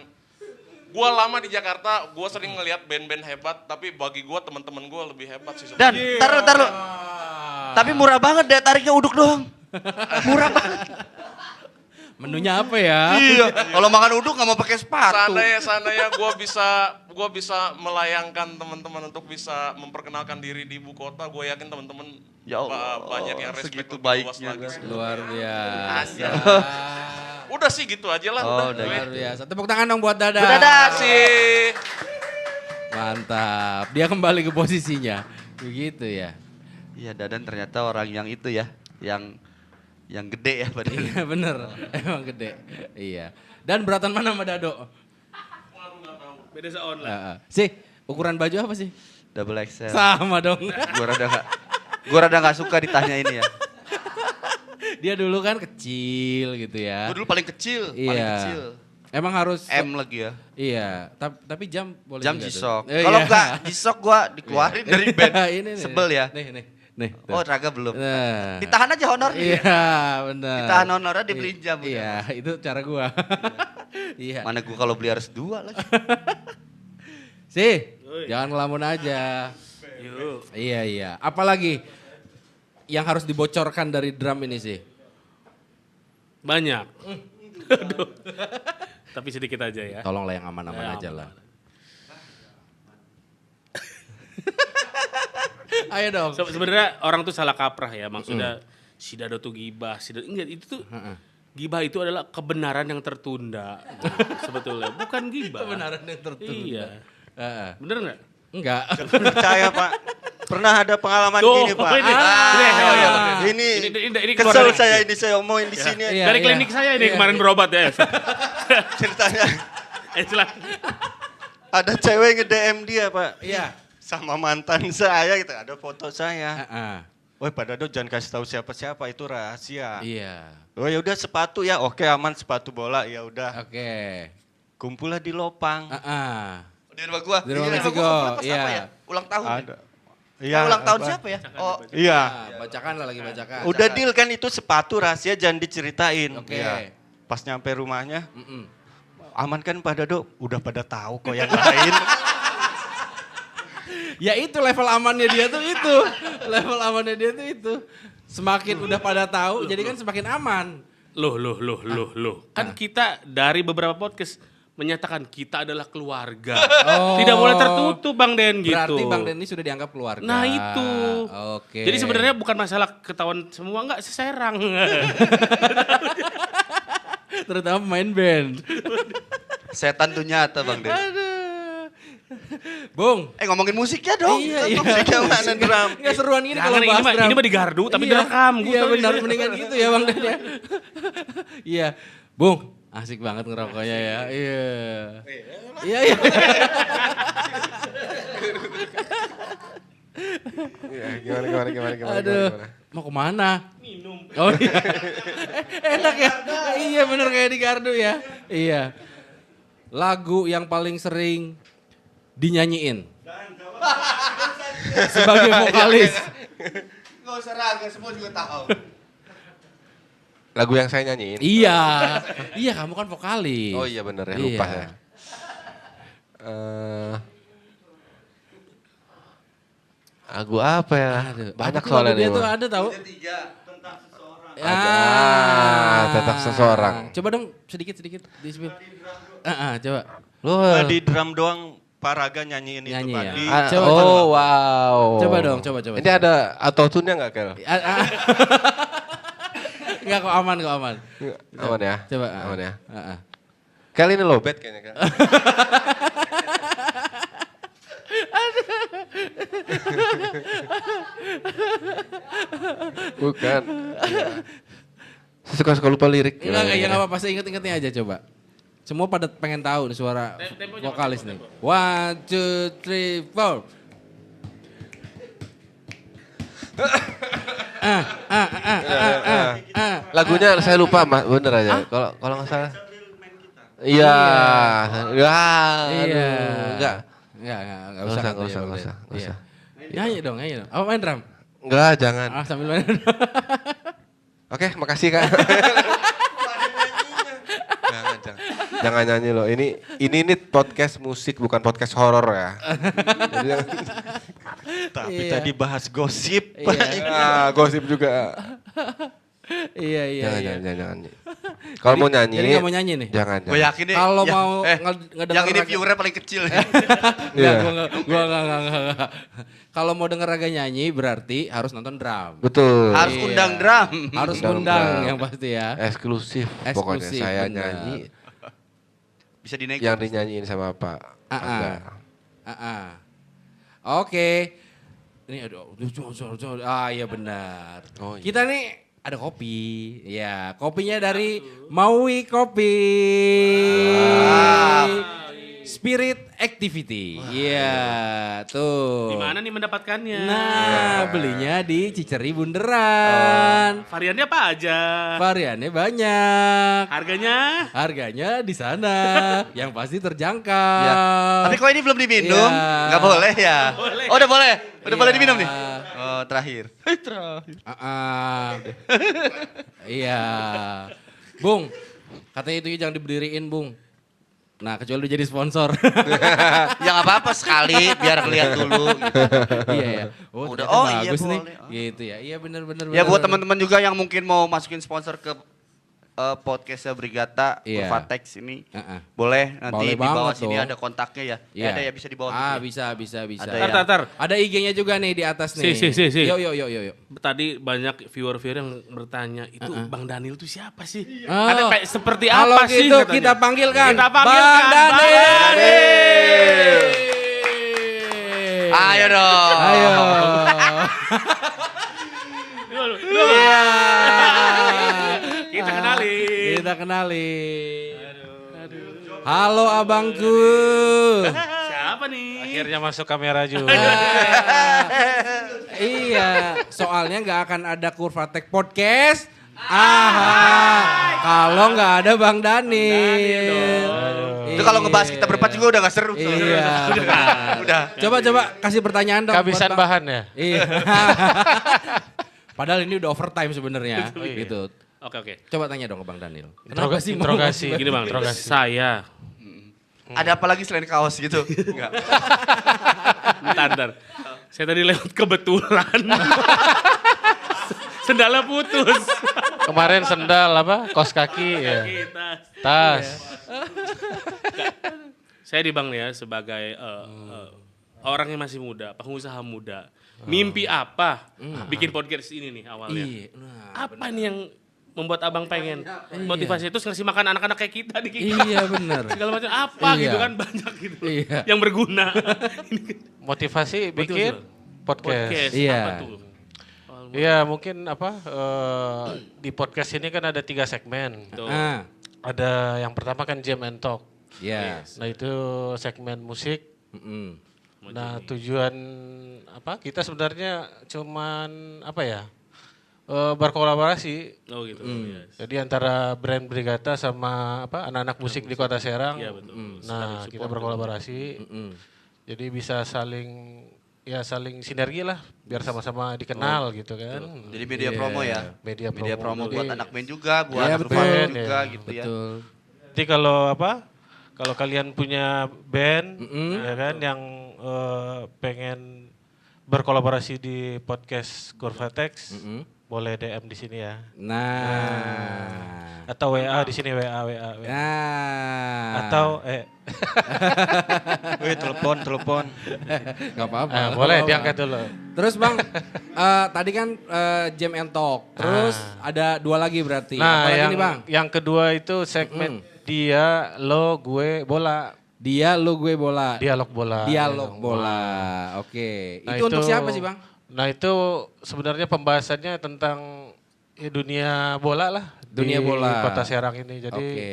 gua lama di Jakarta, gua sering ngelihat band-band hebat, tapi bagi gua teman-teman gua lebih hebat sih. Dan sebenarnya. taruh. Tapi murah banget daya tariknya uduk doang. Murah banget. Menunya apa ya? Iya. Kalau makan uduk nggak mau pakai sepatu. Seandainya gua bisa melayangkan teman-teman untuk bisa memperkenalkan diri di ibu kota, gua yakin teman-teman Ya Allah, banyak yang respect segitu lebih luas baiknya, lagi kan? sih. Luar biasa. Udah sih gitu aja lah. Oh, udah. Luar biasa. Tepuk tangan dong buat Dadan. Dadan. sih. Mantap. Dia kembali ke posisinya. Begitu ya. Iya, Dadan ternyata orang yang itu ya, yang gede ya padahal. Iya bener. Emang gede. Iya. Dan beratan mana sama Dado? Beda se-online. Sih, ukuran baju apa sih? Double XL. Sama dong. Gua rada nggak suka ditanya ini ya. Dia dulu kan kecil gitu ya. Gua dulu paling kecil, paling Iya. kecil. Emang harus M lagi ya. Iya, tapi jam boleh Jam juga tuh. G-Shock. Oh, Kalau iya. enggak G-Shock gua dikeluarin dari band. Ini nih. Sebel ya. Nih. Tuh. Oh, Raga belum. Nah. Ditahan aja honornya. Iya, benar. Ditahan honornya dibeliin jam. udah. Iya, itu cara gua. Iya. Mana gua kalau beli harus 2 lagi. Sih, jangan ngelamun aja. Yuk. Iya. Apalagi yang harus dibocorkan dari drum ini sih? Banyak. Aduh. Tapi sedikit aja ya. Tolonglah yang aman-aman Ya, aja aman. lah. Ayo dong. Sebenarnya orang tuh salah kaprah ya. Maksudnya si Dado tuh gibah. Enggak, itu tuh gibah itu adalah kebenaran yang tertunda. Sebetulnya bukan gibah. Kebenaran yang tertunda. Iya. Heeh. Bener nggak? Enggak. Percaya Pak. Pernah ada pengalaman Tuh, gini Pak. ini. Ini keluar kesel dari- saya omongin di sini. Iya, Dari klinik saya ini kemarin berobat ya. Ceritanya Silakan. ada cewek nge-DM dia Pak. Iya. Sama mantan saya gitu, ada foto saya. Heeh. Woi Pak Dado jangan kasih tahu siapa-siapa, itu rahasia. Iya. Oh ya udah sepatu ya, oke aman sepatu bola ya udah. Oke. Kumpullah di Lopang. Heeh. Di rumah gua. Di rumah Ini Meksiko, gua pas iya. apa ya? Ulang tahun. Ada. Ulang tahun apa? siapa ya? Oh, Iya. Nah, bacakan lah lagi bacakan. Udah deal kan itu sepatu rahasia jangan diceritain. Oke. Iya. Pas nyampe rumahnya, Mm-mm. aman kan Pak Dado? Udah pada tahu kok yang lain. Ya itu level amannya dia tuh itu. Level amannya dia tuh itu. Semakin udah pada tahu, jadi kan semakin aman. Loh. Kan kita dari beberapa podcast menyatakan kita adalah keluarga. Oh. Tidak boleh tertutup Bang Den gitu. Berarti Bang Denny sudah dianggap keluarga. Nah itu. Oke. Jadi sebenarnya bukan masalah ketahuan semua, enggak seserang. terutama main band. setan tuh nyata Bang Den. Aduh. Bung. Ngomongin musiknya dong. Iya. Musiknya mana drum. Enggak seruan gini Jangan, kalau ini bahas mah- drum. ini mah digardu, tapi Iya. direkam. Iya Gua benar, tahu. mendingan gitu ya Bang Den ya. Iya. Bung, asik banget ngerokoknya ya. Iya. Iya. Iya, gimana. Aduh, mau kemana? Minum. Oh iya. Enak ya? Iya bener kayak di Gardu ya. Iya. Lagu yang paling sering dinyanyiin. Sebagai vokalis. Nggak usah raga, semua juga tahu. Lagu yang saya nyanyiin. Iya. Iya kamu kan vokalis. Oh iya bener ya, lupa Iya. ya. Lagu apa ya? Aduh, Banyak apa tuh soalnya lagu dia nih. tuh Bang. ada tahu? Tentang seseorang. Coba dong sedikit di spill. Coba. Lu Di drum doang Pak Raga nyanyiin itu Nyanyi Pak. ya? Di- Coba, oh coba. wow. Coba dong, coba. Ini ada autotune-nya nggak Kel? Enggak kok aman. Aman ya? Coba. Aman ya? Heeh. Kel ini lowbat kayaknya Kel. Bukan. Saya suka lupa lirik. Enggak, ya enggak apa-apa, saya inget-ingetnya aja coba. Semua pada pengen tahu nih suara Temponya, vokalis tempo. nih. 1, 2, 3, 4. Lagunya saya lupa Mas, bener aja. Kalau nggak salah. Iya. Ya. Iya. Enggak. Enggak usah. Nggak usah, nggak usah. Iya. Nyanyi dong. Apa main drum? Enggak, jangan. Sambil main. Oke, makasih Kak. jangan. Jangan nyanyi loh. Ini podcast musik bukan podcast horor ya. Jadi, Tapi Iya. tadi bahas gosip. Iya. gosip juga. Iya. Jangan. Kalau mau nyanyi. Jadi nggak mau nyanyi nih? Jangan. Gue yakin deh. Kalau ya, mau ngedenger yang ini lagu- viewernya paling kecil. Iya. Gua enggak. Kalau mau denger Raga nyanyi berarti harus nonton drum. Betul. Harus Iya. undang drum. Harus Undang undang drum. yang pasti ya. Eksklusif. Pokoknya Eksklusif, saya benar. nyanyi Bisa dinaik. yang dinyanyiin sama Pak. Angga. Oke. Ini aduh. Iya benar. Oh, iya. Kita nih ada kopi. Ya, kopinya dari Maui Kopi. Spirit Activity. Iya, tuh. Di mana nih mendapatkannya? Nah, belinya di Cicerih Bundaran. Variannya apa aja? Variannya banyak. Harganya? Harganya di sana yang pasti terjangkau. Ya. Tapi kok ini belum diminum? Iya. Nggak boleh ya? Boleh. Oh udah boleh? Udah boleh Iya. diminum nih? Oh terakhir. Iya. Bung, katanya itu jangan diberdiriin, Bung. Nah, kecuali dia jadi sponsor. Ya nggak apa-apa sekali biar lihat dulu. Gitu. Iya ya. Udah, ternyata iya bagus nih. boleh. Oh. Gitu ya. Iya benar-benar. Ya buat teman-teman juga yang mungkin mau masukin sponsor ke podcastnya Brigata, Iya. Kurvatex ini, Heeh. boleh nanti Boleh di bawah banget sini dong. ada kontaknya ya. Iya. Ada ya bisa di bawah. Ah, gitu ya. bisa. Ada Tar, ya. tar, tar. Ada IG-nya juga nih di atas nih. Si. Yuk. Tadi banyak viewer-viewer yang bertanya, itu Bang Daniel itu siapa sih? Oh. Katanya kayak seperti Kalau apa sih? gitu katanya. kita panggilkan Kita panggilkan Bang Bang Daniel. Ayo dong. Ayo. Iya. Kita kenalin. Kita kenalin. Halo abangku. Siapa nih? Akhirnya masuk kamera juga. Iya, soalnya nggak akan ada Kurvatex Podcast. Kalau nggak ada Bang Daniel. Itu kalau ngebahas kita berempat juga udah gak seru. Iya. Udah. Coba kasih pertanyaan dong. Kehabisan buat Bang. bahan ya? Iya. Padahal ini udah overtime sebenarnya, gitu. Oke. Coba tanya dong ke Bang Daniel. Interogasi. Gini Bang, Interogasi. saya. Ada apa lagi selain kaos gitu? Enggak. Bentar. Saya tadi lewat kebetulan. Sendalnya putus. Kemarin sendal apa? Kos kaki ya. Tas. Saya di Bang nih ya sebagai orang yang masih muda, pengusaha muda. Mimpi apa bikin podcast ini nih awalnya? Iya. Apa nih yang membuat abang pengen motivasi itu ngasih makan anak-anak kayak kita di kita? Iya benar. Segala macam apa Iya. gitu kan banyak gitu Iya. yang berguna. Motivasi bikin podcast. Podcast Iya. apa tuh? Iya mungkin apa di podcast ini kan ada 3 segmen. Tuh. Ah, Ada yang pertama kan Jam and Talk. ya. Nah itu segmen musik. Mm-mm. Nah tujuan apa kita sebenarnya cuman apa ya berkolaborasi. Oh gitu. Yes. Jadi antara brand Brigata sama apa anak-anak musik di Kota Serang. Iya betul. Nah kita berkolaborasi. Mm-mm. Jadi bisa saling sinergi lah biar sama-sama dikenal gitu kan. Jadi media promo ya. Media Media promo Jadi- buat anak band juga, buat Iya, anak betul. band Band, juga ya. gitu ya. Betul. Nanti kalau kalian punya band ya kan yang pengen berkolaborasi di podcast Kurvatex, boleh DM di sini ya. Nah. Atau WA di sini WA. Nah. Atau Wih, telepon. Gak apa-apa. boleh Nggak diangkat apa-apa. dulu. Terus Bang, tadi kan Jam and Talk. Terus ada 2 lagi berarti. Nah, Apalagi yang nih Bang? yang kedua itu segmen dia, lo, gue, bola. Dia, lu, gue, bola. Dialog bola. Dialog bola. Oke. Nah, itu untuk siapa sih Bang? Nah itu sebenarnya pembahasannya tentang dunia bola lah. Dunia di bola. Kota Serang ini. Jadi Oke.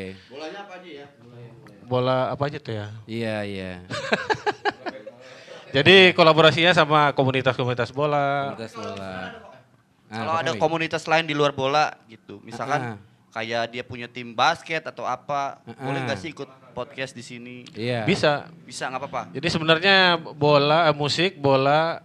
bola apa aja tuh ya. Iya. Jadi kolaborasinya sama komunitas-komunitas bola. Komunitas bola. Kalau ada Bang? komunitas lain di luar bola gitu, misalkan Ah. kayak dia punya tim basket atau apa, boleh Ah. nggak sih ikut podcast di sini? Iya. Bisa. Bisa nggak apa-apa? Jadi sebenarnya bola, musik, bola,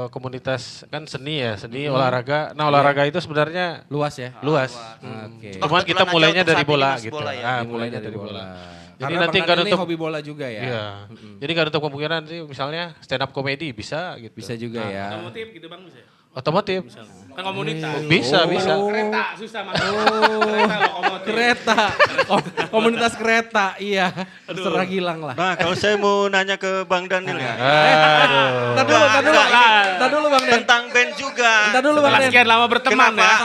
komunitas kan seni ya, seni olahraga. Nah olahraga itu sebenarnya Luas ya? luas. Oke. Oh, Cuman kebetulan kita aja mulainya untuk dari saat ini bola mas gitu. bola ya? Dimulai dari bola. Jadi Karena nanti Bang nggak Daniel ini nutup- hobi bola juga ya? Iya. Jadi nggak ada kemungkinan sih misalnya stand up comedy bisa gitu. Bisa juga ya. Otomotif gitu Bang bisa. Otomotif. Kan komunitas. Bisa, bisa. Kereta susah masuk. Kereta lokomotif. Kereta. Komunitas kereta, iya. Terserah Gilang lah. Nah, kalau saya mau nanya ke Bang Daniel ya. Aduh. Ntar dulu Bang Den. Tentang band juga. Ntar dulu Bang Setelah Den. sekian lama berteman Kenapa? ya.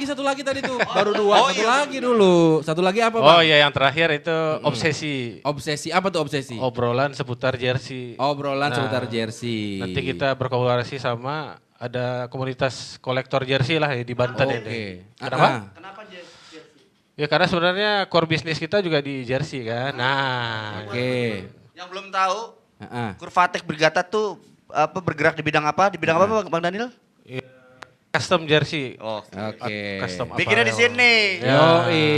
Satu lagi tadi tuh. Baru 2, lagi dulu. Satu lagi apa Oh Bang? iya yang terakhir itu obsesi. Obsesi, apa tuh obsesi? Obrolan seputar jersey. Obrolan Nah, seputar jersey. Nanti kita berkolaborasi sama ada komunitas kolektor jersey lah ya di Banten Oke. ini. Kenapa? Kenapa Ya karena sebenarnya core bisnis kita juga di jersey kan. Nah, Oke. Yang belum tahu, Heeh. Kurvatex Brigata tuh apa bergerak di bidang apa? Di bidang apa Bang Daniel? custom jersey. Oh, Oke. Custom bikinnya di apparel. sini. Ya. Yoi.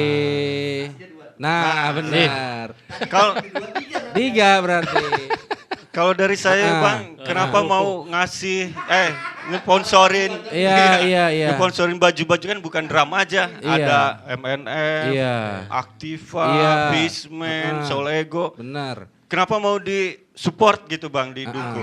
Nah, benar. Kalau 3 berarti. kalau dari saya Ah. Bang, kenapa mau ngasih ngesponsorin. Iya. Ngesponsorin baju-baju kan bukan drum aja. Iya. Ada MNF, Iya. Aktiva, Iya. Basement, Solego. Benar. Kenapa mau di support gitu Bang, didukung.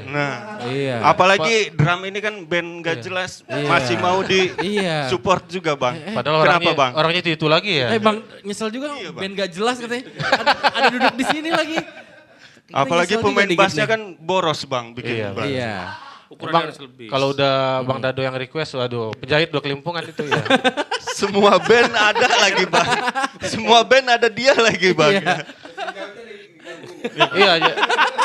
Nah, Iya. apalagi drum ini kan band gak jelas, masih mau di Iya. support juga Bang. Padahal Kenapa orangnya, Bang? orangnya itu lagi ya. Bang, nyesel juga Iya, Bang. band gak jelas katanya. Ada duduk di sini lagi. Kita Apalagi nyesel juga pemain dikit bassnya nih. kan boros Bang bikin Iya, bass. Iya. Ukurannya Bang, harus lebih. kalau udah Bang Dado yang request, waduh, penjahit 2 kelimpungan itu ya. Semua band ada lagi Bang. Semua band ada dia lagi Bang. Iya. Iya,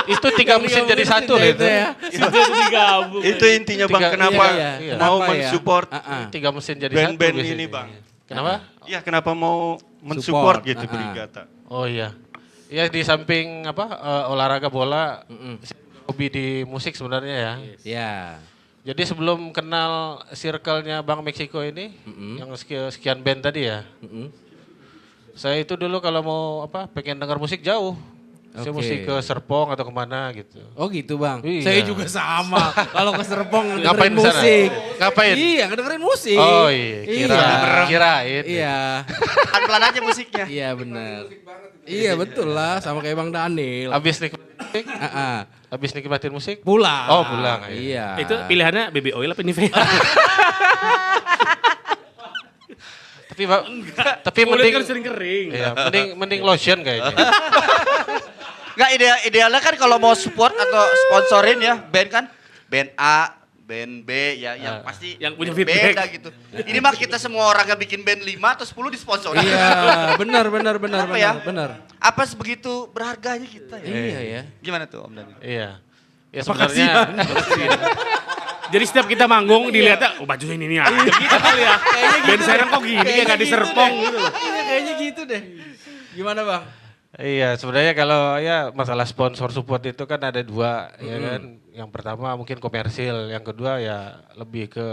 itu 3 mesin jadi satu loh itu. ya. Sudah digabung. Itu intinya Bang, Tiga- kenapa iya. mau Kenapa ya? mensupport 3 mesin jadi satu. band-band biasanya. ini Bang. Kenapa? Iya, kenapa mau mensupport gitu Support, Brigata. Oh iya. Ya di samping olahraga bola, hobi di musik sebenarnya ya. Iya. Jadi sebelum kenal circle-nya Bang Meksiko ini, yang sekian band tadi ya. Saya itu dulu kalau mau pengen dengar musik jauh. Saya Oke. mesti ke Serpong atau kemana gitu. Oh gitu Bang. Iya. Saya juga sama. Kalau ke Serpong Ngapain dengerin di sana? musik. Ngapain? Iya, dengerin musik. Oh iya, kirain. Iya. Pelan-pelan aja musiknya. Iya benar. Iya betul lah, sama kayak Bang Daniel. Habis nikmatin musik? Ah, Habis nikmatin musik? pulang. Oh, pulang, Iya. Itu pilihannya baby oil apa Nivea? Tapi Kulit mending kan sering kering. iya, mending lotion kayaknya. Nggak idealnya kan kalau mau support atau sponsorin ya band kan band A, band B ya yang pasti Yang punya beda feedback. gitu. Ini mah kita semua orang yang bikin band 5 atau 10 disponsorin. Iya, benar. Kenapa ya? Benar. Apa sebegitu berharganya kita ya? Iya ya. Gimana tuh Om Dani? Iya. Ya Apa sebenarnya Jadi setiap kita manggung dilihatnya, oh bajunya ini nih aja gitu kali ya. Band serang kok gini ya nggak di Serpong gitu. Iya, kayaknya gitu deh. Gimana Bang? iya, sebenarnya kalau ya masalah sponsor support itu kan ada 2 ya kan. Yang pertama mungkin komersil, yang kedua ya lebih ke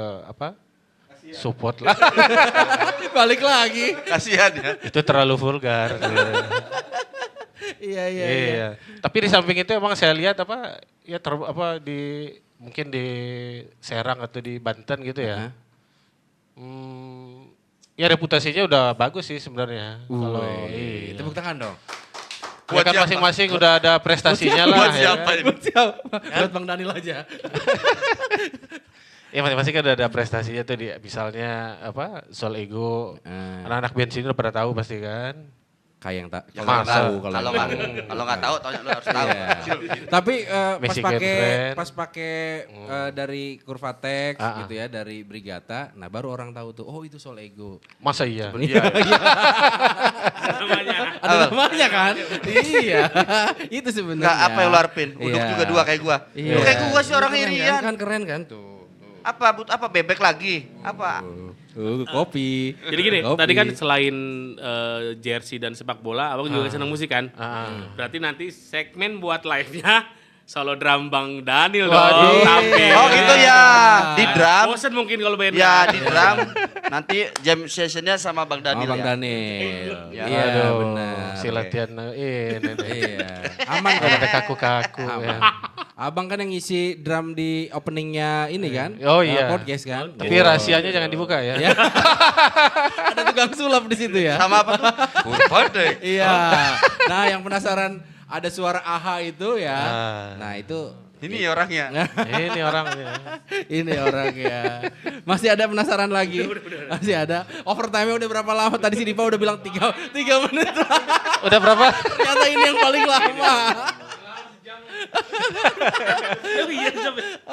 support lah. Balik lagi. Kasihan ya. Itu terlalu vulgar. Iya. Tapi di samping itu emang saya lihat mungkin di Serang atau di Banten gitu ya. Ya reputasinya udah bagus sih sebenarnya. Kalau iya. Tepuk tangan dong. Ya kan masing-masing udah ada prestasinya lah. Buat ya siapa kan? ini? Buat siapa? Buat Bang Daniel aja. Ya masing-masing kan udah ada prestasinya tuh misalnya Soul Ego. Anak-anak band sini udah pada tahu pasti kan. Kayak yang tak Ya, kalau masa? tahu Kalau nggak tahu, taunya lu harus tahu. Iya. Tapi Mexican friend. pas pakai dari Kurvatex Ah. gitu ya, dari Brigata, nah baru orang tahu tuh, oh itu Soul Ego. Masa iya? Ada namanya kan? Iya. Itu sebenarnya. Nggak apa yang lu harapin? Uduk Iya. juga 2 kayak gua. Iya. Lu kayak gua sih orang Keren irian. Kan keren kan tuh. Apa bebek lagi? Apa? Kopi. Jadi gini, Kopi. tadi kan selain jersey dan sepak bola, abang juga senang musik kan? Berarti nanti segmen buat live-nya solo drum Bang Daniel dong. Waduh. Tampil. Oh gitu ya. Di drum. Bosen mungkin kalau band. Ya di drum. Nanti jam sessionnya sama Bang Sama Daniel Bang ya. Daniel. Ya. Iya Aduh, benar. si latihan ini. Iya. Aman Kalau kok. ada kaku-kaku ya. Abang kan yang ngisi drum di openingnya ini kan? Oh iya. Podcast kan? Tapi rahasianya jangan dibuka ya. Ya. Ada tukang sulap di situ ya. Sama apa tuh? Kurva deh. Iya. Nah, yang penasaran ada suara AHA itu ya. Nah, itu Ini orangnya. Ini orangnya. ini orangnya. Masih ada penasaran lagi? Masih ada. Overtime-nya udah berapa lama? Tadi si Dipa udah bilang 3 menit. Udah berapa? Ternyata ini yang paling lama.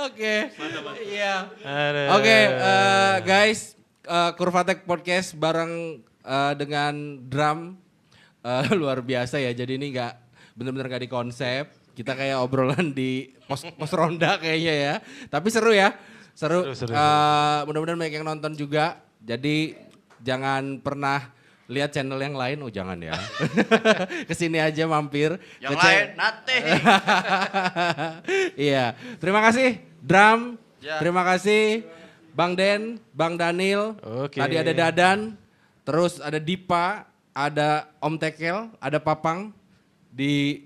Oke. Iya. Aduh. Oke, guys, Kurvatek Podcast bareng dengan drum luar biasa ya. Jadi ini nggak benar-benar nggak di konsep. Kita kayak obrolan di pos ronda kayaknya ya. Tapi seru ya, seru. Seru. Mudah-mudahan banyak yang nonton juga. Jadi jangan pernah lihat channel yang lain, oh jangan ya. Kesini aja mampir. Yang Ke lain nate. Iya, terima kasih Drum, Ya. terima kasih Bang Den, Bang Daniel, Oke. tadi ada Dadan, terus ada Dipa, ada Om Tekel, ada Papang di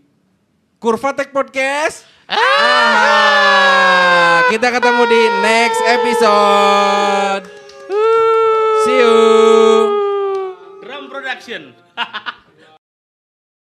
Kurvatek Podcast. Kita ketemu di next episode. See you. Drum Production.